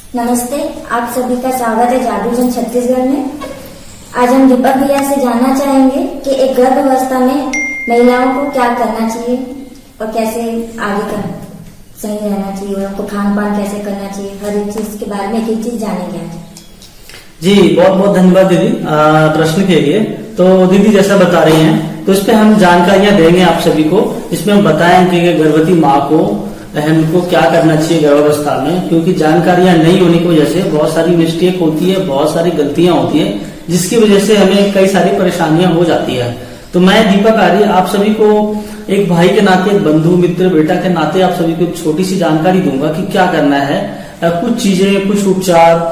नमस्ते, आप सभी का स्वागत है जादूजन छत्तीसगढ़ में। आज हम दीपक भैया से जानना चाहेंगे कि एक गर्भावस्था में महिलाओं को क्या करना चाहिए और कैसे आगे कर सही रहना चाहिए और उनको खान पान कैसे करना चाहिए, हर एक चीज के बारे में एक एक चीज जानेंगे आज। जी बहुत बहुत धन्यवाद दीदी प्रश्न के लिए। तो दीदी जैसा बता रही हैं तो इस पे हम जानकारियां देंगे आप सभी को। इसमें हम बताएंगे कि गर्भवती माँ को बहन को क्या करना चाहिए गर्भावस्था में, क्योंकि जानकारियां नहीं होने की वजह से बहुत सारी मिस्टेक होती है, बहुत सारी गलतियां होती है, जिसकी वजह से हमें कई सारी परेशानियां हो जाती है। तो मैं दीपक आर्य आप सभी को एक भाई के नाते, एक बंधु मित्र बेटा के नाते आप सभी को छोटी सी जानकारी दूंगा कि क्या करना है। कुछ चीजें, कुछ उपचार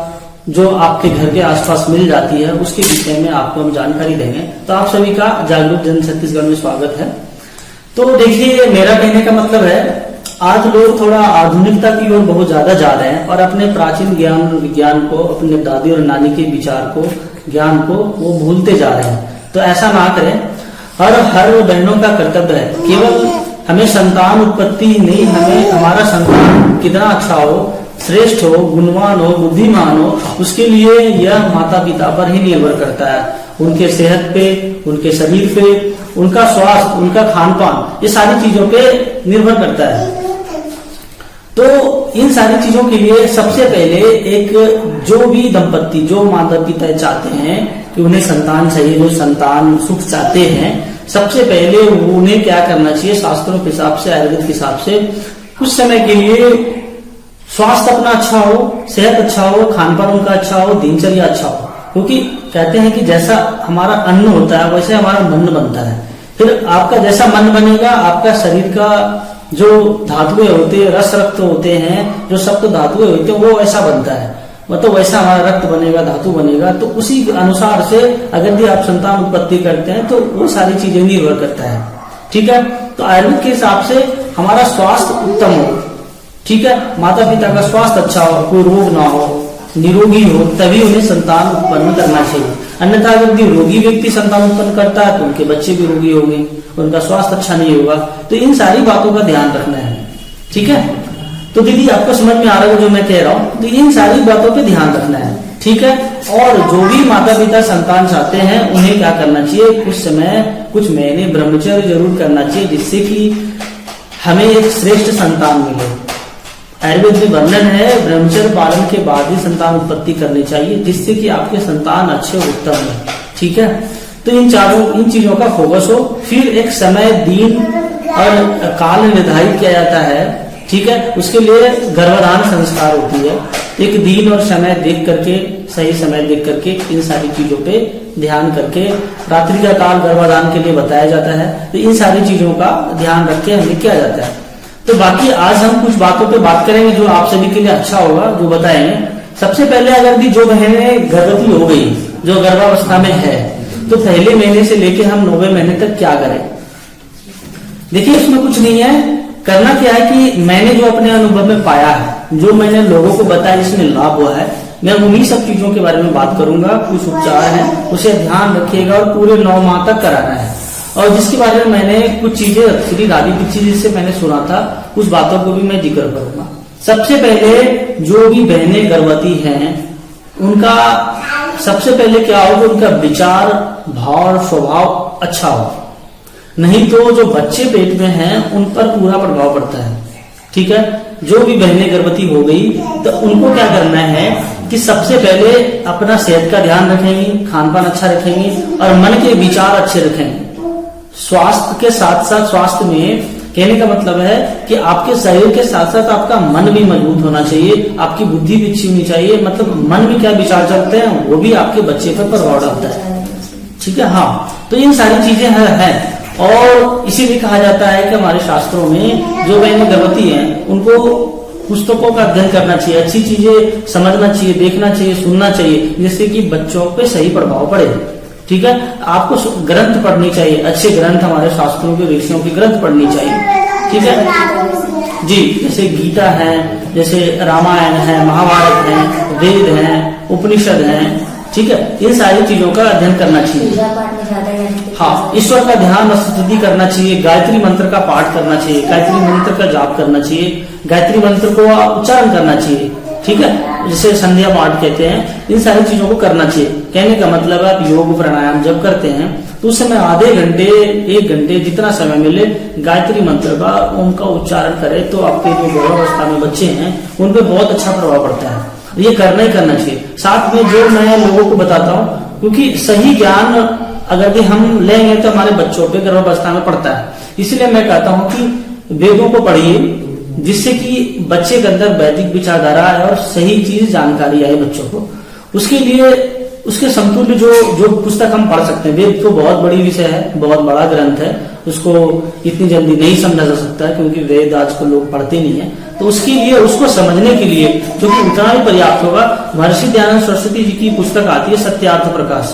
जो आपके घर के आसपास मिल जाती है, उसके विषय में आपको हम जानकारी देंगे। तो आप सभी का जागरूक जन छत्तीसगढ़ में स्वागत है। तो देखिए, मेरा कहने का मतलब है आज लोग थोड़ा आधुनिकता की ओर बहुत ज्यादा जा रहे हैं और अपने प्राचीन ज्ञान विज्ञान को, अपने दादी और नानी के विचार को, ज्ञान को वो भूलते जा रहे हैं। तो ऐसा ना करें। हर बहनों का कर्तव्य है, केवल हमें संतान उत्पत्ति नहीं, हमें हमारा संतान कितना अच्छा हो, श्रेष्ठ हो, गुणवान हो, बुद्धिमान हो, उसके लिए यह माता पिता पर ही निर्भर करता है। उनके सेहत पे, उनके शरीर पे, उनका स्वास्थ्य, उनका खान पान, ये सारी चीजों पे निर्भर करता है। तो इन सारी चीजों के लिए सबसे पहले एक जो भी दंपत्ति, जो माता पिता चाहते हैं कि उन्हें संतान चाहिए, जो संतान सुख चाहते हैं, सबसे पहले उन्हें क्या करना चाहिए, शास्त्रों के हिसाब से, आयुर्वेद के हिसाब से कुछ समय के लिए स्वास्थ्य अपना अच्छा हो, सेहत अच्छा हो, खान पान उनका अच्छा हो, दिनचर्या अच्छा हो। क्योंकि कहते हैं कि जैसा हमारा अन्न होता है वैसे हमारा मन बनता है। फिर आपका जैसा मन बनेगा, आपका शरीर का जो धातुएं होते हैं, रस रक्त होते हैं, जो सप्त धातुएं होते हैं, वो ऐसा बनता है। मतलब वैसा हमारा रक्त बनेगा, धातु बनेगा। तो उसी अनुसार से अगर भी आप संतान उत्पत्ति करते हैं तो वो सारी चीजें निर्भर करता है। ठीक है। तो आयुर्वेद के हिसाब से हमारा स्वास्थ्य उत्तम हो, ठीक है, माता पिता का स्वास्थ्य अच्छा हो, कोई रोग ना हो, निरोगी हो, तभी उन्हें संतान उत्पन्न करना चाहिए। अन्यथा यदि रोगी व्यक्ति संतान उत्पन्न करता है तो उनके बच्चे भी रोगी होंगे, उनका स्वास्थ्य अच्छा नहीं होगा। तो इन सारी बातों का ध्यान रखना है। ठीक है। तो दीदी आपको समझ में आ रहा है जो मैं कह रहा हूँ। तो इन सारी बातों पे ध्यान रखना है। ठीक है। और जो भी माता पिता संतान चाहते हैं उन्हें क्या करना चाहिए, कुछ समय, कुछ महीने ब्रह्मचर्य जरूर करना चाहिए, जिससे कि हमें एक श्रेष्ठ संतान मिले। आयुर्वेद में वर्णन है ब्रह्मचर्य पालन के बाद ही संतान उत्पत्ति करनी चाहिए, जिससे कि आपके संतान अच्छे उत्तम है। ठीक है। तो इन चीजों का फोकस हो। फिर एक समय, दिन और काल निर्धारित किया जाता है। ठीक है। उसके लिए गर्भाधान संस्कार होती है। एक दिन और समय देख करके, सही समय देख करके, इन सारी चीजों पे ध्यान करके, रात्रि का काल गर्भाधान के लिए बताया जाता है। तो इन सारी चीजों का ध्यान रख के हमें किया जाता है। तो बाकी आज हम कुछ बातों पे बात करेंगे जो आप सभी के लिए अच्छा होगा, जो बताएंगे। सबसे पहले अगर भी जो बहनें गर्भवती हो गई, जो गर्भावस्था में है, तो पहले महीने से लेके हम 9वें महीने तक क्या करें। देखिए, इसमें कुछ नहीं है। करना क्या है कि मैंने जो अपने अनुभव में पाया है, जो मैंने लोगों को बताया, जिसमें लाभ हुआ है, मैं उन्हीं सब चीजों के बारे में बात करूंगा। कुछ उपचार है, उसे ध्यान रखिएगा और पूरे 9 माह तक कराना है। और जिसके बारे में मैंने कुछ चीजें श्री राधी पिछी जी से मैंने सुना था, उस बातों को भी मैं जिक्र करूंगा। सबसे पहले जो भी बहनें गर्भवती हैं, उनका सबसे पहले क्या हो कि उनका विचार, भाव, स्वभाव अच्छा हो। नहीं तो जो बच्चे पेट में हैं उन पर पूरा प्रभाव पड़ता है। ठीक है। जो भी बहनें गर्भवती हो गई तो उनको क्या करना है कि सबसे पहले अपना सेहत का ध्यान रखेंगी, खान पान अच्छा रखेंगी और मन के विचार अच्छे रखेंगे। स्वास्थ्य के साथ साथ, स्वास्थ्य में कहने का मतलब है कि आपके शरीर के साथ साथ आपका मन भी मजबूत होना चाहिए, आपकी बुद्धि भी अच्छी होनी चाहिए। मतलब मन में क्या विचार चलते हैं वो भी आपके बच्चे पर प्रभाव डालता है। ठीक है। हाँ, तो इन सारी चीजें हैं। और इसीलिए कहा जाता है कि हमारे शास्त्रों में जो बहनें गर्भवती हैं उनको पुस्तकों का अध्ययन करना चाहिए, अच्छी चीजें समझना चाहिए, देखना चाहिए, सुनना चाहिए, जिससे कि बच्चों पे सही प्रभाव पड़े। ठीक है। आपको ग्रंथ पढ़नी चाहिए, अच्छे ग्रंथ, हमारे शास्त्रों के, ऋषियों की ग्रंथ पढ़नी चाहिए। ठीक है जी। जैसे गीता है, जैसे रामायण है, महाभारत है, वेद है, उपनिषद है। ठीक है। इन सारी चीजों का अध्ययन करना चाहिए। हाँ, ईश्वर का ध्यान और स्तुति करना चाहिए, गायत्री मंत्र का पाठ करना चाहिए, गायत्री मंत्र का जाप करना चाहिए, गायत्री मंत्र को उच्चारण करना चाहिए। ठीक है, जैसे संध्या पाठ कहते हैं, इन सारी चीजों को करना चाहिए। कहने का मतलब है आप योग प्राणायाम जब करते हैं तो उस समय आधे घंटे 1 घंटे जितना समय मिले गायत्री मंत्र का ओम का उच्चारण करें तो आपके जो गर्भावस्था में बच्चे हैं उन पर बहुत अच्छा प्रभाव पड़ता है। ये करना ही करना चाहिए। साथ में जो मैं लोगों को बताता हूँ, क्योंकि सही ज्ञान अगर भी हम लेंगे तो हमारे बच्चों पे गर्भावस्था में पड़ता है, इसलिए मैं कहता हूँ कि वेदों को पढ़िए, जिससे कि बच्चे के अंदर वैदिक विचारधारा आए और सही चीज जानकारी आए बच्चों को। उसके लिए उसके समतुल्य जो पुस्तक हम पढ़ सकते हैं। वेद तो बहुत बड़ी विषय है, बहुत बड़ा ग्रंथ है, उसको इतनी जल्दी नहीं समझा जा सकता है क्योंकि वेद आजकल लोग पढ़ते नहीं है। तो उसके लिए, उसको समझने के लिए जो कि उतना ही पर्याप्त होगा, महर्षि दयानंद सरस्वती जी की पुस्तक आती है सत्यार्थ प्रकाश,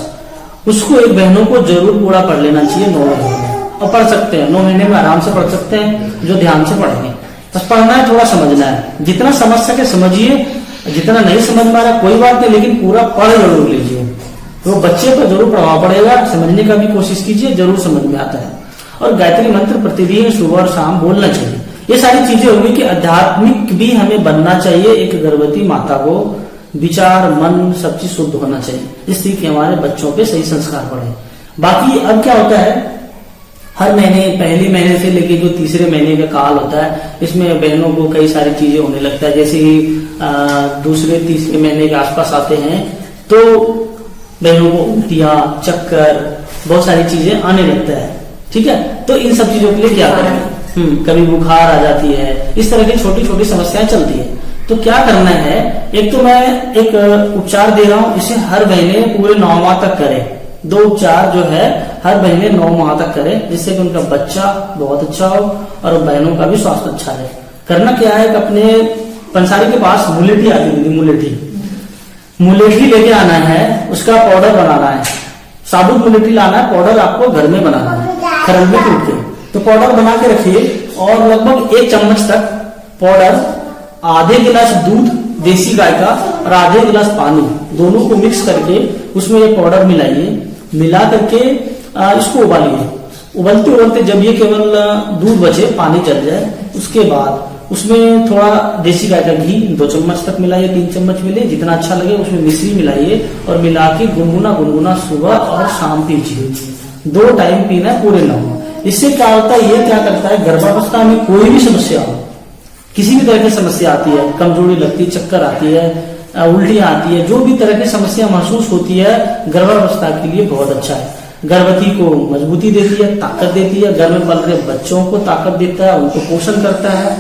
उसको एक बहनों को जरूर पूरा पढ़ लेना चाहिए 9 महीने में। और पढ़ सकते हैं 9 महीने में आराम से पढ़ सकते हैं जो ध्यान से पढ़ेंगे। बस पढ़ना है, थोड़ा समझना है, जितना समझ सके समझिए, जितना नहीं समझ पा रहा कोई बात नहीं, लेकिन पूरा पढ़ जरूर लीजिए। तो बच्चे पर जरूर प्रभाव पड़ेगा। समझने का भी कोशिश कीजिए, जरूर समझ में आता है। और गायत्री मंत्र प्रतिदिन सुबह और शाम बोलना चाहिए। ये सारी चीजें होंगी कि आध्यात्मिक भी हमें बनना चाहिए। एक गर्भवती माता को विचार, मन, सब चीज शुद्ध होना चाहिए, जिससे कि हमारे बच्चों पे सही संस्कार पड़े। बाकी अब क्या होता है, हर महीने, पहले महीने से लेके जो तीसरे महीने का काल होता है, इसमें बहनों को कई सारी चीजें होने लगता है। जैसे ही दूसरे तीसरे महीने के आसपास आते हैं तो बहनों को उल्टियां, चक्कर, बहुत सारी चीजें आने लगता है। ठीक है, तो इन सब चीजों के लिए क्या करें, कभी बुखार आ जाती है, इस तरह की छोटी छोटी समस्याएं चलती है। तो क्या करना है, एक तो मैं एक उपचार दे रहा हूं, इसे हर महीने पूरे 9 माह तक करें। 2 उपचार जो है हर महीने 9 माह तक करें, जिससे कि उनका बच्चा बहुत अच्छा हो और बहनों का भी स्वास्थ्य अच्छा रहे। करना क्या है कि अपने पंसारी के पास मुलेठी आती है, मुलेठी लेके आना है, उसका पाउडर बनाना है। साबुत मुलेठी लाना है, पाउडर आपको घर में बनाना है, खरल में कूट के। तो पाउडर बना के रखिए और लगभग 1 चम्मच तक पाउडर, आधे गिलास दूध देसी गाय का और आधे गिलास पानी, दोनों को मिक्स करके उसमें ये पाउडर मिलाइए। मिला करके इसको उबालिए। उबलते उबलते जब ये केवल दूध बचे, पानी चल जाए, उसके बाद उसमें थोड़ा देसी गाय का घी 2 चम्मच तक मिलाइए, 3 चम्मच मिले, जितना अच्छा लगे। उसमें मिश्री मिलाइए और मिला के गुनगुना सुबह और शाम पीजिए। 2 टाइम पीना है पूरे 9। इससे क्या होता है, ये क्या करता है, गर्भावस्था में कोई भी समस्या हो, किसी भी तरह की समस्या आती है, कमजोरी लगती है, चक्कर आती है, उल्टियां आती है, जो भी तरह की समस्या महसूस होती है, गर्भावस्था के लिए बहुत अच्छा है। गर्भवती को मजबूती देती है, ताकत देती है, घर में पल रहे बच्चों को ताकत देता है, उनको पोषण करता है,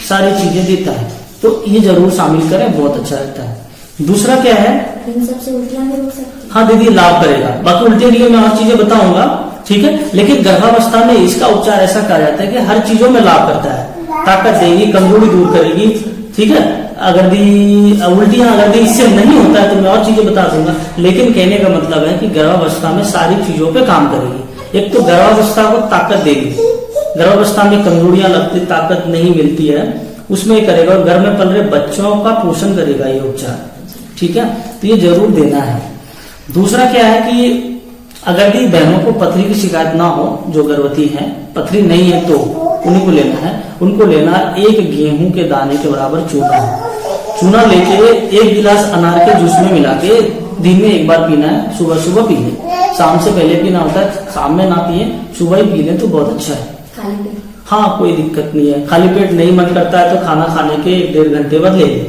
सारी चीजें देता है। तो ये जरूर शामिल करें, बहुत अच्छा रहता है। दूसरा क्या है, इन सबसे उल्टियां भी हो सकती है। हाँ दीदी, लाभ करेगा। बाकी उल्टे के लिए मैं और चीजें बताऊंगा, ठीक है। लेकिन गर्भावस्था में इसका उपचार ऐसा कहा जाता है कि हर चीजों में लाभ करता है, ताकत देगी, कमजोरी दूर करेगी, ठीक है। अगर भी उल्टियां अगर भी इससे नहीं होता है तो मैं और चीजें बता दूंगा, लेकिन कहने का मतलब है कि गर्भावस्था में सारी चीजों पे काम करेगी। एक तो गर्भावस्था को ताकत देगी, गर्भावस्था में कमजोरियां लगती, ताकत नहीं मिलती है, उसमें करेगा। और घर में पल रहे बच्चों का पोषण करेगा ये उपचार, ठीक है। तो ये जरूर देना है। दूसरा क्या है कि अगर भी बहनों को पथरी की शिकायत ना हो, जो गर्भवती है, पथरी नहीं है, तो उन्हीं को लेना है। उनको लेना 1 गेहूं के दाने के बराबर चूना लेके 1 गिलास अनार के जूस में मिला के दिन में 1 बार पीना है। सुबह सुबह पी ले, शाम से पहले पीना होता है, शाम में ना पिए, सुबह ही पी ले तो बहुत अच्छा है। खाली पेट? हाँ, कोई दिक्कत नहीं है। खाली पेट नहीं मन करता है तो खाना खाने के 1-1.5 घंटे बाद ले लें,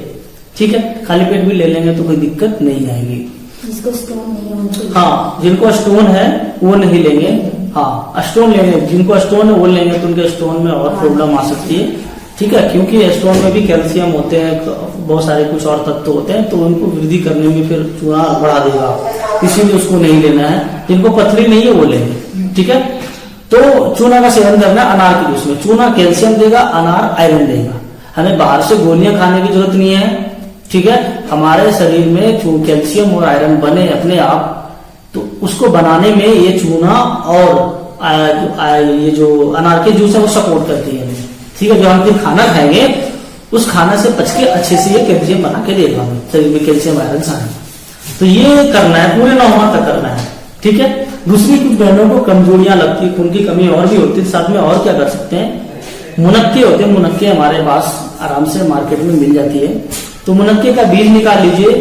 ठीक है। खाली पेट भी ले लेंगे तो कोई दिक्कत नहीं आएगी। जिसको स्टोन नहीं है उनको, हाँ, जिनको स्टोन है वो नहीं लेंगे। हाँ, स्टोन लेंगे, जिनको स्टोन है वो लेंगे तो उनके स्टोन में और प्रॉब्लम आ सकती है, ठीक है। क्योंकि स्टोन में भी कैल्शियम होते हैं, बहुत सारे कुछ और तत्व होते हैं, तो उनको वृद्धि करने में फिर चूना बढ़ा देगा, इसीलिए उसको नहीं लेना है। जिनको पथरी नहीं है वो लेंगे, ठीक है। तो चूना का सेवन करना है अनार के जूस में। चूना कैल्शियम देगा, अनार आयरन देगा। हमें बाहर से गोलियां खाने की जरूरत नहीं है, ठीक है। हमारे शरीर में कैल्शियम और आयरन बने अपने आप, तो उसको बनाने में ये चूना और ये जो अनार के जूस है वो सपोर्ट करती है, ठीक है। जो हम फिर खाना खाएंगे उस खाना से बच के अच्छे से ये कैल्शियम बना के देगा हमें शरीर में, कैल्शियम आयरन सारे। तो ये करना है, पूरे 9 माह तक करना है, ठीक है। दूसरी कुछ बहनों को कमजोरियां लगती है, खून की कमी और भी होती है, साथ में और क्या कर सकते हैं, मुनक्के होते हैं। मुनक्के हमारे पास आराम से मार्केट में मिल जाती है, तो मुनक्के का बीज निकाल लीजिए,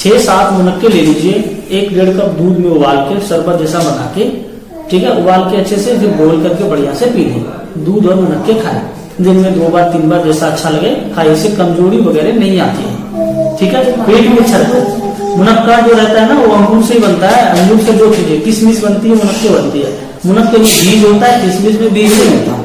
6-7 मुनक्के ले लीजिए, 1-1.5 कप दूध में उबाल के शरबत जैसा बना के, ठीक है, उबाल के अच्छे से फिर बोल करके बढ़िया से पी लें। दूध और मुनक्के खाएं, दिन में 2 बार 3 बार जैसा अच्छा लगे खाइए, इससे कमजोरी वगैरह नहीं आती है, ठीक है, पेट भी अच्छा रहता है। मुनक्का जो रहता है ना वो अंगूर से ही बनता है, अंगूर से 2 चीजें, किशमिश बनती है, मुनक्के बनती है। मुनक्के में बीज होता है, किशमिश में बीज नहीं होता,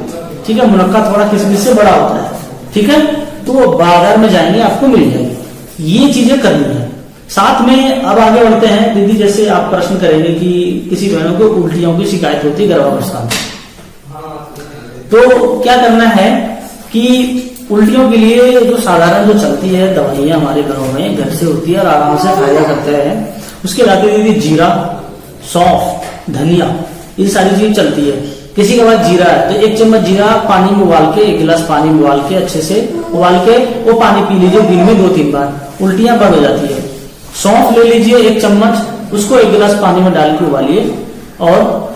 ठीक है, मुनक्का थोड़ा किशमिश से बड़ा होता है, ठीक है, तो वो बाजार में जाएंगे आपको मिल जाएगी। ये चीजें करनी है। साथ में अब आगे बढ़ते हैं दीदी, जैसे आप प्रश्न करेंगे कि किसी बहनों को उल्टियों की शिकायत होती है गर्भावस्था में, तो क्या करना है कि उल्टियों के लिए जो साधारण जो चलती है दवाइयां हमारे घरों में घर से होती है और आराम से फायदा करते हैं, उसके अलावा दीदी जीरा, सौंफ, धनिया, ये सारी चीज चलती है। किसी के पास जीरा है तो 1 चम्मच जीरा पानी में उबाल के, 1 गिलास पानी में उबाल के अच्छे से उबाल के वो पानी पी लीजिए दिन में 2-3 बार, उल्टियां बंद हो जाती है। सौंफ ले लीजिए 1 चम्मच, उसको 1 गिलास पानी में डाल के उबालिए, और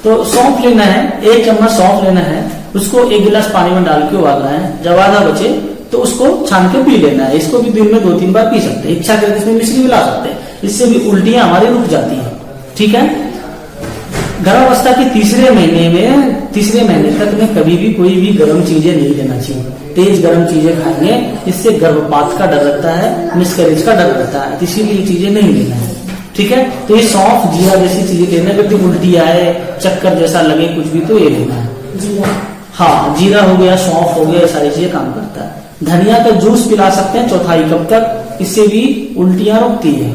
तो सौंफ लेना है, 1 चम्मच सौंफ लेना है, उसको 1 गिलास पानी में डाल के उबालना है, जब आधा बचे तो उसको छान के पी लेना है। इसको भी दिन में 2-3 बार पी सकते हैं, इच्छा करके इसमें मिश्री मिला सकते हैं, इससे भी उल्टियां हमारी रुक जाती है, ठीक है। गर्भावस्था के तीसरे महीने तक में कभी भी कोई भी गर्म चीजें नहीं लेना चाहिए। तेज गर्म चीजें खाएंगे इससे गर्भपात का डर रहता है, मिसकैरेज का डर रहता है, इसीलिए ये चीजें नहीं लेना है, ठीक है। तो ये सौंफ, जीरा जैसी चीजें लेना है, कभी उल्टी आए, चक्कर जैसा लगे कुछ भी तो ये लेना है। जीरा, हाँ, जीरा हो गया, सौंफ हो गया, ये सारी चीजें काम करता है। धनिया का जूस पिला सकते हैं 1/4 कप तक, इससे भी उल्टियां रुकती है,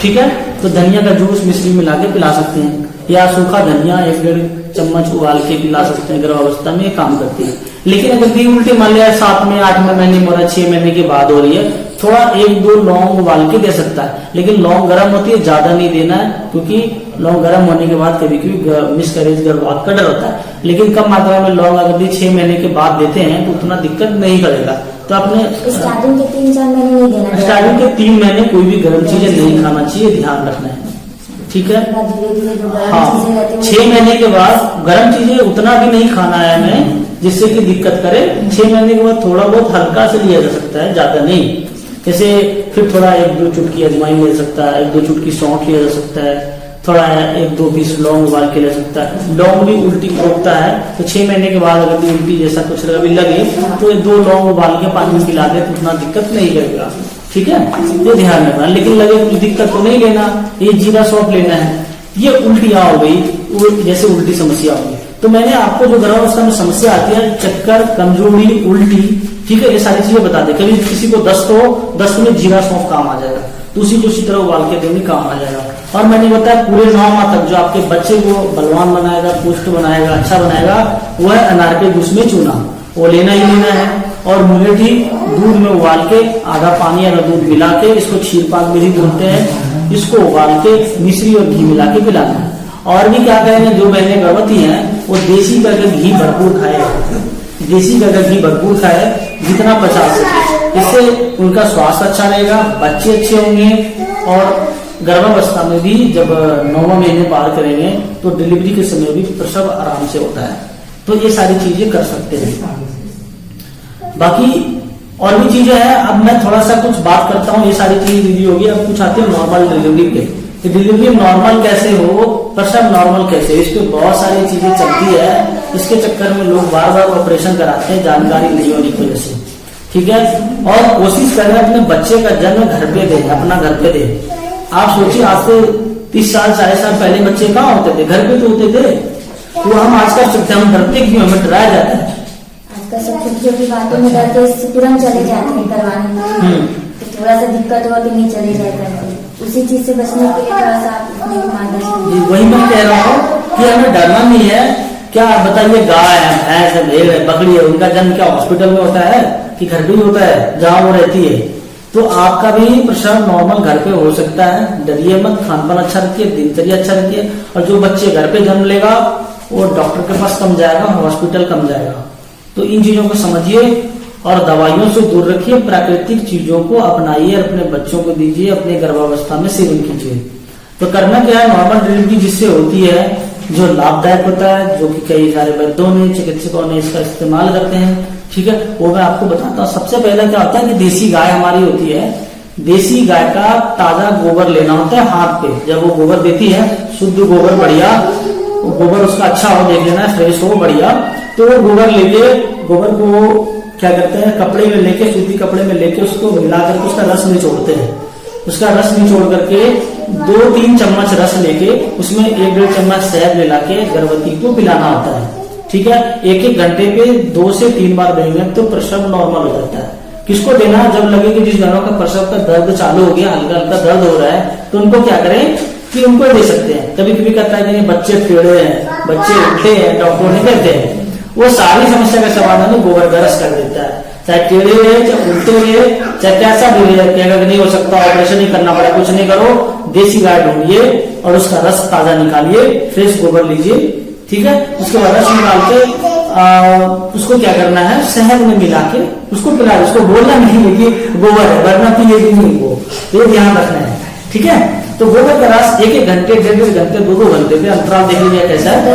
ठीक है। तो धनिया का जूस मिश्री मिला के पिला सकते हैं, या सूखा धनिया 1-1.5 चम्मच उबाल के पिला सकते हैं, गर्भावस्था में काम करती है। लेकिन अगर भी उल्टी मान लिया 7वें 8वें महीने में हो रहा है, 6 महीने के बाद हो रही है, थोड़ा 1-2 लौंग उबाल के दे सकता है, लेकिन लौंग गर्म होती है, ज्यादा नहीं देना है, क्योंकि लौंग गर्म होने के बाद कभी कभी मिसकैरेज गर्भपात का डर होता है। लेकिन कम मात्रा में लौंग अगर 6 महीने के बाद देते हैं तो उतना दिक्कत नहीं करेगा। तो आपने स्टार्टिंग के 3-4 महीने नहीं देना, स्टार्टिंग के 3 महीने कोई भी गर्म चीजें नहीं खाना चाहिए, ध्यान रखना है, ठीक है। धीरे-धीरे जो गर्म हाँ, चीजें रहती हैं 6 महीने के बाद गर्म चीजें उतना भी नहीं खाना है हमें जिससे कि दिक्कत करे। 6 महीने के बाद थोड़ा बहुत हल्का से लिया जा सकता है, ज्यादा नहीं। जैसे फिर थोड़ा 1-2 चुटकी अजवाइन ले सकता है, 1-2 चुटकी सौंठ लिया जा सकता है, थोड़ा 1-2 पीस लौंग उबाल के ले सकता है। लौंग भी उल्टी रोकता है, तो 6 महीने के बाद अगर भी उल्टी जैसा कुछ भी लगे तो 1-2 लौंग उबाल के पानी में पिला दे तो उतना दिक्कत नहीं करेगा, ठीक है, ये ध्यान रखना। लेकिन लगे कुछ दिक्कत तो नहीं लेना, ये जीरा सौंफ लेना है। ये उल्टियां हो गई, जैसे उल्टी समस्या होगी। तो मैंने आपको जो गर्भावस्था में समस्या आती है, चक्कर, कमजोरी, उल्टी, ठीक है, ये सारी चीजें बता दे। कभी किसी को दस्त हो, दस्त में जीरा सौंफ काम आ जाएगा, तो उसी को उसी तरह उबाल के देंगे, काम आ जाएगा। और मैंने बताया पूरे 9 माह तक जो आपके बच्चे को बलवान बनाएगा, पुष्ट बनाएगा, अच्छा बनाएगा, वो है अनार के जूस में चूना, वो लेना ही लेना है। और मुलेठी दूध में उबाल के आधा पानी आधा दूध मिला के, इसको क्षीरपाक विधि बोलते हैं, इसको उबाल के मिश्री और घी मिला के पिलाना है। और भी क्या कहेंगे, जो बहनें गर्भवती हैं वो देसी का घी भरपूर खाए, देसी का घी भरपूर खाए, जितना पचा सके, इससे उनका स्वास्थ्य अच्छा रहेगा, बच्चे अच्छे होंगे। और गर्भावस्था में भी जब 9वां महीने पार करेंगे तो डिलीवरी के समय भी प्रसव आराम से होता है। तो ये सारी चीजें कर सकते हैं। बाकी और भी चीजें हैं, अब मैं थोड़ा सा कुछ बात करता हूँ। ये सारी चीजें दीदी होगी। अब कुछ आते हैं नॉर्मल डिलीवरी पे, कि डिलीवरी नॉर्मल कैसे हो, प्रसव नॉर्मल कैसे, इस पे बहुत सारी चीजें चलती है। इसके चक्कर में लोग बार बार ऑपरेशन कराते हैं, जानकारी नहीं होने की वजह से, ठीक है। और कोशिश करें अपने बच्चे का जन्म घर पे दें, अपना घर पे दें। आप सोचिए, आज से 30 साल 40 साल पहले बच्चे कहाँ होते थे, घर पे तो होते थे। तो हम आज कर सकते हैं, हम डरते क्यों, हमें डराया जाता है। आजकल सब छोटी छोटी बातों में डरते तुरंत चले जाते हैं करवाने, तो थोड़ा सा दिक्कत हुआ कि नहीं चले जाए करते। उसी चीज से बचने के लिए थोड़ा सा आप अपने मार्गदर्शन। वही मैं कह रहा हूँ कि हमें डरना नहीं है। क्या बताइए, गाय है, भैंस है, भेड़ है, बकरी है, उनका जन्म क्या हॉस्पिटल में होता है कि घर पे ही होता है जहाँ वो रहती है। तो आपका भी प्रसव नॉर्मल घर पे हो सकता है, डरिए मत। खान पान अच्छा रखिए, दिनचर्या अच्छा रखिए। और जो बच्चे घर पे जन्म लेगा वो डॉक्टर के पास कम जाएगा, हॉस्पिटल कम जाएगा। तो इन चीजों को समझिए और दवाइयों से दूर रखिए, प्राकृतिक चीजों को अपनाइए, अपने बच्चों को दीजिए, अपने गर्भावस्था में सेवन कीजिए। तो करना क्या है, नॉर्मल डिलीवरी जिससे होती है, जो लाभदायक होता है, जो कि कई सारे वैद्यों ने, चिकित्सकों ने इसका इस्तेमाल करते हैं, ठीक है, वो मैं आपको बताता हूँ। सबसे पहले क्या होता है कि देसी गाय हमारी होती है, देसी गाय का ताजा गोबर लेना होता है हाथ पे। जब वो गोबर देती है, शुद्ध गोबर बढ़िया गोबर उसका अच्छा हो, देख लेना फ्रेश हो बढ़िया, तो वो गोबर लेके, गोबर को क्या करते हैं कपड़े में लेके, सूती कपड़े में लेके उसको मिला करके उसका रस निचोड़ते हैं। उसका रस निचोड़ करके 2-3 चम्मच रस लेके उसमें 1-1.5 चम्मच शहद मिला के गर्भवती को पिलाना होता है। ठीक है, 1-1 घंटे पे 2 से 3 बार देंगे तो प्रसव नॉर्मल हो जाता है। किसको देना है? जब लगे कि जिस बहनों का प्रसव का दर्द चालू हो गया, हल्का हल्का दर्द हो रहा है, तो उनको क्या करें कि उनको दे सकते हैं। कभी कभी कहता है कि बच्चे टेढ़े हैं, बच्चे उठते हैं, डॉक्टर नहीं कहते हैं, वो सारी समस्या का समाधान गोबर का रस कर देता है। चाहे टेढ़े रहे, चाहे उल्टे रहे, चाहे कैसा भी रहे, कहेगा कि नहीं हो सकता, ऑपरेशन नहीं करना पड़ा, कुछ नहीं करो, देसी गाय ढूंढिए और उसका रस ताजा निकालिए, फ्रेश गोबर लीजिए। ठीक है, उसके बाद रस निकाल के उसको क्या करना है, शहद में मिला के उसको पिला। उसको बोलना नहीं है कि गोबर है, वरना पिएगी नहीं वो, तो ये ध्यान रखना है। ठीक है, तो गोबर का रस 1-1 घंटे, 1.5 घंटे, 2-2 घंटे के अंतराल देख लीजिए कैसा है।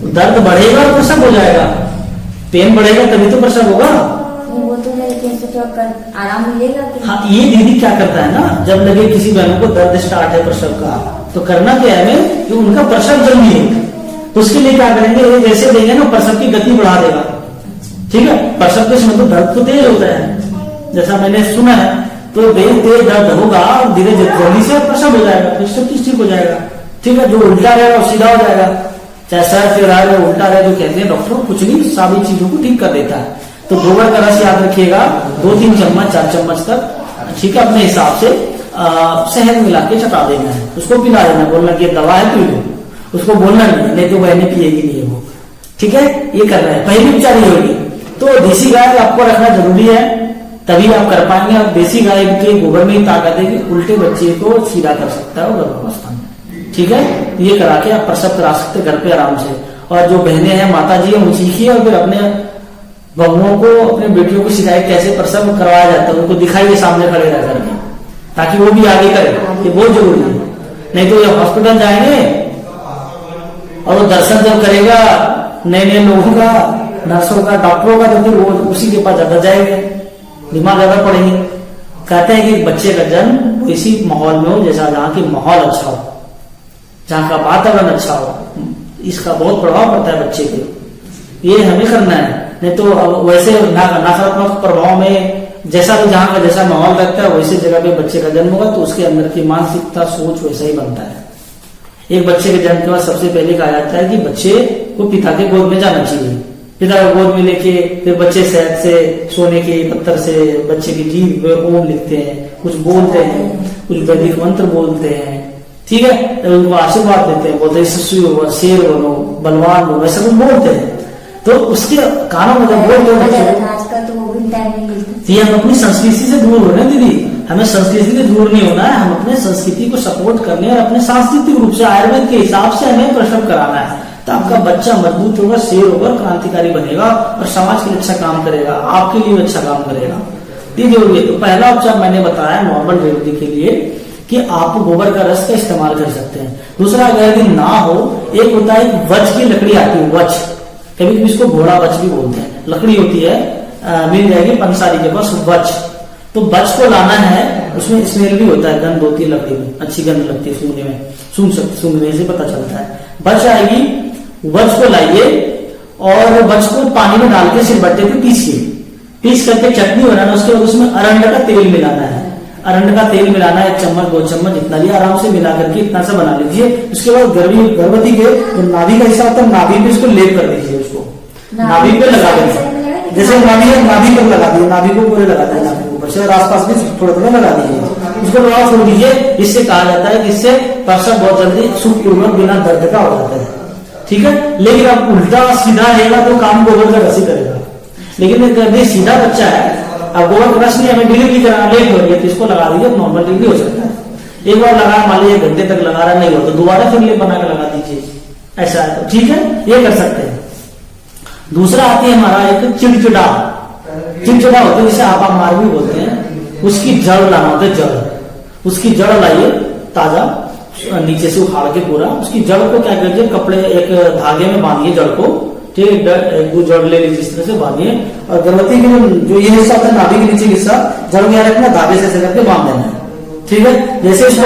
दर्द बढ़ेगा और प्रसव हो जाएगा, पेन बढ़ेगा तभी तो प्रसव होगा। वो तो आराम मिलेगा। हाँ, ये दीदी क्या करता है ना, जब लगे किसी बहनों को दर्द स्टार्ट है प्रसव का, तो करना क्या है कि उनका प्रसव जल्दी है, तो उसके लिए क्या करेंगे, जैसे देंगे ना प्रसव की गति बढ़ा देगा। ठीक है, प्रसव के समय तो दर्द तो तेज होता है, जैसा मैंने सुना है, तो तेज दर्द होगा और धीरे जल्दी से प्रसव हो जाएगा, फिर सब चीज ठीक हो जाएगा। ठीक है, जो उल्टा रहेगा वो सीधा हो जाएगा, चाहे सर फिर रहा है उल्टा रहे, तो कहते हैं डॉक्टर कुछ नहीं, सारी चीजों को ठीक कर देता है। तो गोबर का रस याद रखिएगा, 2-3 चम्मच 4 चम्मच तक, ठीक है, अपने हिसाब से शहद मिला के चटा देना है, उसको पिला देना, बोलना कि दवा है पी लो, उसको बोलना नहीं तो वह नहीं पिएगी नहीं वो। ठीक है, ये करना है, पहली उपचार ये होगी। तो देसी गाय आपको रखना जरूरी है, तभी आप कर पाएंगे। और देसी गाय के गोबर में ही ताकत है कि उल्टे बच्चे को सीधा कर सकता है गर्भावस्था में। ठीक है, ये करा के आप प्रसव करा सकते घर पे आराम से। और जो बहनें हैं, माता जी हैं, वो सीखिए और फिर अपने बहुओं को, अपने बेटियों को सिखाए कैसे प्रसव करवाया जाता है, उनको दिखाइए सामने खड़े रह करके, ताकि वो भी आगे करे, ये बहुत जरूरी है। नहीं तो ये हॉस्पिटल जाएंगे और वो दर्शन जब करेगा नए लोगों का, नर्सों का, डॉक्टरों का, तो फिर वो उसी के पास ज्यादा जाएंगे, दिमाग ज्यादा पड़ेंगे। कहते हैं कि बच्चे का जन्म इसी माहौल में हो जैसा जहाँ की माहौल अच्छा हो, जहाँ का वातावरण अच्छा हो, इसका बहुत प्रभाव पड़ता है बच्चे पे। ये हमें करना है, नहीं तो वैसे नकारात्मक प्रभाव में जैसा भी जहाँ का जैसा माहौल रखता है वैसे जगह पे बच्चे का जन्म होगा, तो उसके अंदर की मानसिकता सोच वैसा ही बनता है। एक बच्चे के जन्म के बाद सबसे पहले कहा जाता है कि बच्चे को पिता के गोद में जाना चाहिए, पिता को गोद में लेके फिर बच्चे शहद से, सोने के पत्थर से बच्चे की जीभ पे ओम लिखते हैं, कुछ बोलते हैं, कुछ वैदिक मंत्र बोलते हैं। ठीक है, तो उनको आशीर्वाद देते हैं, बोलते हैं शेर बनो, बलवान बनो, ऐसा कुछ बोलते हैं। तो उसके कानों में जब बोलते हैं आजकल तो वो भी टाइम नहीं मिलता। ये हम अपनी संस्कृति से दूर हो रहे हैं दीदी, हमें संस्कृति से दूर नहीं होना है, हम अपने संस्कृति को सपोर्ट करने और अपने सांस्कृतिक रूप से आयुर्वेद के हिसाब से हमें प्रसव कराना है। तो आपका बच्चा मजबूत होगा, शेर होगा, क्रांतिकारी बनेगा और समाज के लिए अच्छा काम करेगा, आपके लिए अच्छा काम करेगा। दीदी, तो पहला उपचार मैंने बताया नॉर्मल डिलीवरी के लिए कि आप गोबर का रस का इस्तेमाल कर सकते हैं। दूसरा, अगर यदि ना हो, एक होता है वच की लकड़ी आती है, वच, कभी कभी इसको घोड़ा वच भी बोलते हैं, लकड़ी होती है, मिल जाएगी पंसारी के पास वच। तो वच को लाना है, उसमें स्मेल भी होता है, गंध होती है लकड़ी में, अच्छी गंध लगती है सूंघने में, सूंघने से पता चलता है। वच आएगी, वच को लाइए और वच को पानी में डाल के सिलबट्टे पे पीस करके चटनी बनाना। उसके बाद उसमें अरंड का तेल मिलाना है, अरंड का तेल मिलाना है, 1 चम्मच 2 चम्मच जितना भी आराम से मिला करके इतना सा बना लीजिए। उसके बाद गर्भवती के जो नाभि का हिस्सा होता है, नाभि पे इसको लेप कर दीजिए, उसको नाभि पे लगा दीजिए, जैसे नाभि पर लगा दिए, नाभि को पूरे लगा दिए, नाभि को ऊपर से और आसपास भी थोड़ा थोड़ा लगा दीजिए, उसको थोड़ा छोड़ दीजिए। इससे कहा जाता है कि इससे प्रसव बहुत जल्दी सुखपूर्वक बिना दर्द का हो जाता है। ठीक है, लेकिन अब उल्टा सीधा रहेगा तो काम गोबर का रस ही करेगा। लेकिन अगर सीधा बच्चा है, अब गोबर का रस नहीं, हमें डिलीवरी कराना लेट हो रही है, तो इसको लगा दीजिए, नॉर्मल डिलीवरी हो सकता है। एक बार लगा, मान लीजिए 1 घंटे तक लगा रहा नहीं हो तो दोबारा फिर लेप बना के लगा दीजिए, ऐसा है तो ठीक है, ये कर सकते हैं। दूसरा आती है हमारा एक चिड़चिड़ा होता है, जिसे आप मार भी बोलते हैं, उसकी जड़ लाना होता है, जड़, उसकी जड़ लाइए ताजा, नीचे से उखाड़ के पूरा, उसकी जड़ को क्या कीजिए, कपड़े एक धागे में बांधिए जड़ को, ठीक है, एक दो जड़ ले लीजिए, इस तरह से बांधिए। और गर्भवती के जो ये हिस्सा होता है नाभि के नीचे हिस्सा जड़ में रखना, धागे से करके बांध देना है। ठीक है, जैसे इसको